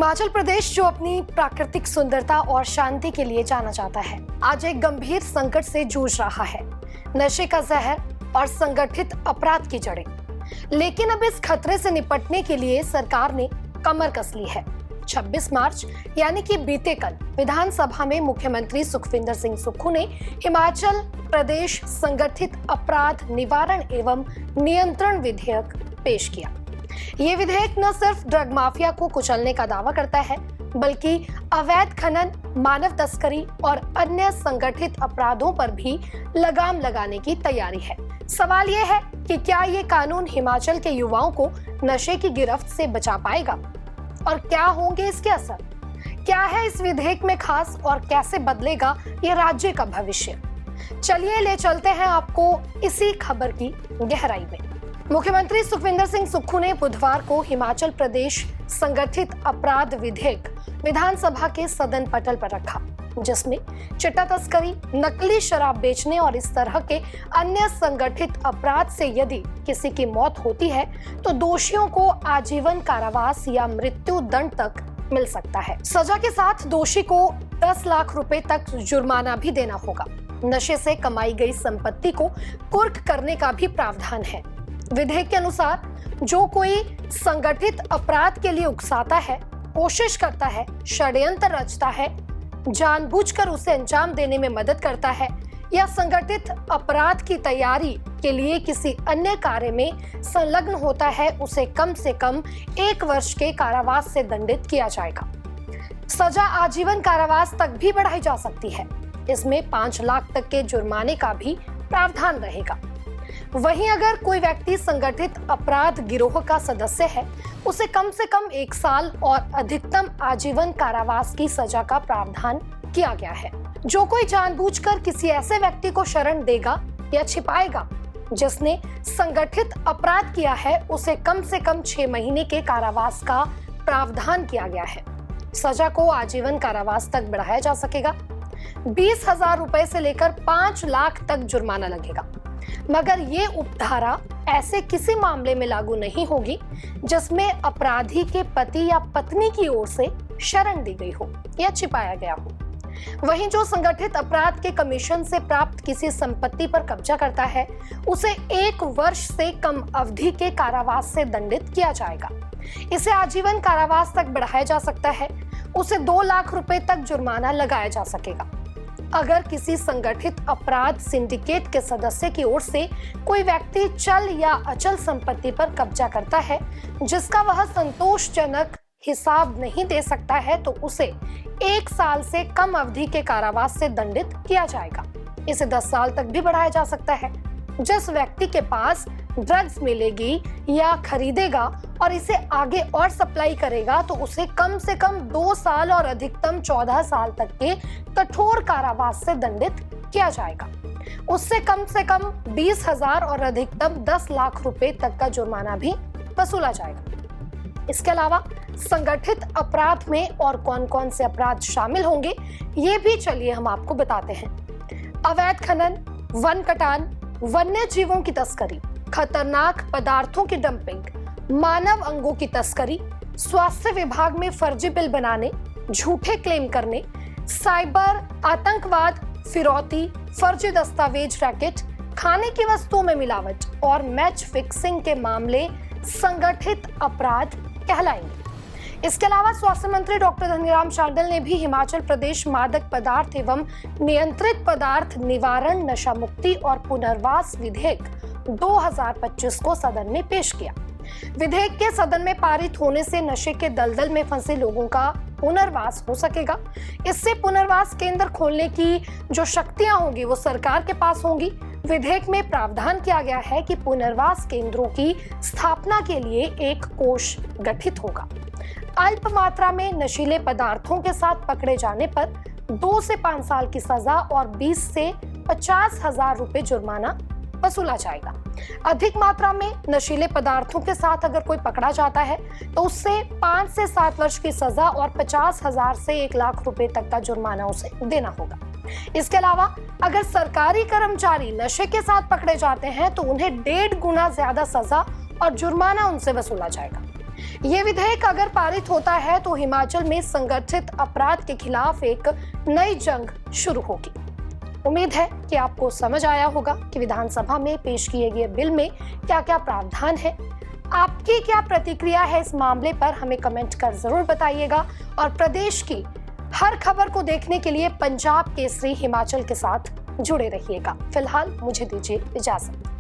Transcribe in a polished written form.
हिमाचल प्रदेश, जो अपनी प्राकृतिक सुंदरता और शांति के लिए जाना जाता है, आज एक गंभीर संकट से जूझ रहा है। नशे का जहर और संगठित अपराध की जड़ें। लेकिन अब इस खतरे से निपटने के लिए सरकार ने कमर कस ली है। 26 मार्च यानी कि बीते कल विधानसभा में मुख्यमंत्री सुखविंदर सिंह सुक्खू ने हिमाचल प्रदेश संगठित अपराध निवारण एवं नियंत्रण विधेयक पेश किया। ये विधेयक न सिर्फ ड्रग माफिया को कुचलने का दावा करता है, बल्कि अवैध खनन, मानव तस्करी और अन्य संगठित अपराधों पर भी लगाम लगाने की तैयारी है। सवाल ये है कि क्या ये कानून हिमाचल के युवाओं को नशे की गिरफ्त से बचा पाएगा और क्या होंगे इसके असर? क्या है इस विधेयक में खास और कैसे बदलेगा ये राज्य का भविष्य? चलिए ले चलते हैं आपको इसी खबर की गहराई में। मुख्यमंत्री सुखविंदर सिंह सुक्खू ने बुधवार को हिमाचल प्रदेश संगठित अपराध विधेयक विधानसभा के सदन पटल पर रखा, जिसमें चिट्टा तस्करी, नकली शराब बेचने और इस तरह के अन्य संगठित अपराध से यदि किसी की मौत होती है तो दोषियों को आजीवन कारावास या मृत्यु दंड तक मिल सकता है। सजा के साथ दोषी को 10 लाख रुपए तक जुर्माना भी देना होगा। नशे से कमाई गई संपत्ति को कुर्क करने का भी प्रावधान है। विधेयक के अनुसार जो कोई संगठित अपराध के लिए उकसाता है, कोशिश करता है, षड्यंत्र रचता है, जानबूझकर उसे अंजाम देने में मदद करता है या संगठित अपराध की तैयारी के लिए किसी अन्य कार्य में संलग्न होता है, उसे कम से कम 1 वर्ष के कारावास से दंडित किया जाएगा। सजा आजीवन कारावास तक भी बढ़ाई जा सकती है। इसमें 5 लाख तक के जुर्माने का भी प्रावधान रहेगा। वहीं अगर कोई व्यक्ति संगठित अपराध गिरोह का सदस्य है, उसे कम से कम 1 साल और अधिकतम आजीवन कारावास की सजा का प्रावधान किया गया है। जो कोई जानबूझकर किसी ऐसे व्यक्ति को शरण देगा या छिपाएगा जिसने संगठित अपराध किया है, उसे कम से कम 6 महीने के कारावास का प्रावधान किया गया है। सजा को आजीवन कारावास तक बढ़ाया जा सकेगा। 20,000 रुपए से लेकर 5 लाख तक जुर्माना लगेगा। मगर ये उपधारा ऐसे किसी मामले में लागू नहीं होगी जिसमें अपराधी के पति या पत्नी की ओर से शरण दी गई हो या छिपाया गया हो। वहीं जो संगठित अपराध के कमीशन से प्राप्त किसी संपत्ति पर कब्जा करता है, उसे 1 वर्ष से कम अवधि के कारावास से दंडित किया जाएगा। इसे आजीवन कारावास तक बढ़ाया जा सकता है। उसे 2 लाख रुपए तक जुर्माना लगाया जा सकेगा। अगर किसी संगठित अपराध सिंडिकेट के सदस्य की ओर से कोई व्यक्ति चल या अचल संपत्ति पर कब्जा करता है जिसका वह संतोषजनक हिसाब नहीं दे सकता है, तो उसे 1 साल से कम अवधि के कारावास से दंडित किया जाएगा। इसे 10 साल तक भी बढ़ाया जा सकता है। जिस व्यक्ति के पास ड्रग्स मिलेगी या खरीदेगा और इसे आगे और सप्लाई करेगा, तो उसे कम से कम 2 साल और अधिकतम 14 साल तक के कठोर कारावास से दंडित किया जाएगा। उससे कम से कम 20,000 और अधिकतम 10 लाख रुपए तक का जुर्माना भी वसूला जाएगा। इसके अलावा संगठित अपराध में और कौन-कौन से अपराध शामिल होंगे, ये भी चलिए हम आपको बताते हैं। अवैध खनन, वन कटान, वन्य जीवों की तस्करी, खतरनाक पदार्थों की डंपिंग, मानव अंगों की तस्करी, स्वास्थ्य विभाग में फर्जी बिल बनाने, झूठे क्लेम करने, साइबर आतंकवाद, फिरौती, फर्जी दस्तावेज रैकेट, खाने की वस्तुओं में मिलावट और मैच फिक्सिंग के मामले संगठित अपराध कहलाएंगे। इसके अलावा स्वास्थ्य मंत्री डॉक्टर धनीराम शांडिल ने भी हिमाचल प्रदेश मादक पदार्थ एवं नियंत्रित पदार्थ निवारण, नशा मुक्ति और पुनर्वास विधेयक 2025 को सदन में पेश किया। विधेयक के सदन में पारित होने से नशे के दलदल में फंसे लोगों का पुनर्वास हो सकेगा। इससे पुनर्वास केंद्र खोलने की जो शक्तियां होंगी वो सरकार के पास होंगी। विधेयक में प्रावधान किया गया है कि पुनर्वास केंद्रों की स्थापना के लिए एक कोष गठित होगा। अल्प मात्रा में नशीले पदार्थों के साथ पकड़े जाने पर 2 से 5 साल की सजा और 20 से 50,000 रुपए जुर्माना वसूला जाएगा। अधिक मात्रा में नशीले पदार्थों के साथ अगर कोई पकड़ा जाता है तो उससे 5 से 7 वर्ष की सजा और 50,000 से 1 लाख रुपए तक का जुर्माना उसे देना होगा। इसके अलावा अगर सरकारी कर्मचारी नशे के साथ पकड़े जाते हैं तो उन्हें 1.5 गुना ज्यादा सजा और जुर्माना उनसे वसूला जाएगा। ये विधेयक अगर पारित होता है तो हिमाचल में संगठित अपराध के खिलाफ एक नई जंग शुरू होगी। उम्मीद है कि आपको समझ आया होगा कि विधानसभा में पेश किए गए बिल में क्या क्या प्रावधान है। आपकी क्या प्रतिक्रिया है इस मामले पर हमें कमेंट कर जरूर बताइएगा और प्रदेश की हर खबर को देखने के लिए पंजाब केसरी हिमाचल के साथ जुड़े रहिएगा। फिलहाल मुझे दीजिए इजाजत।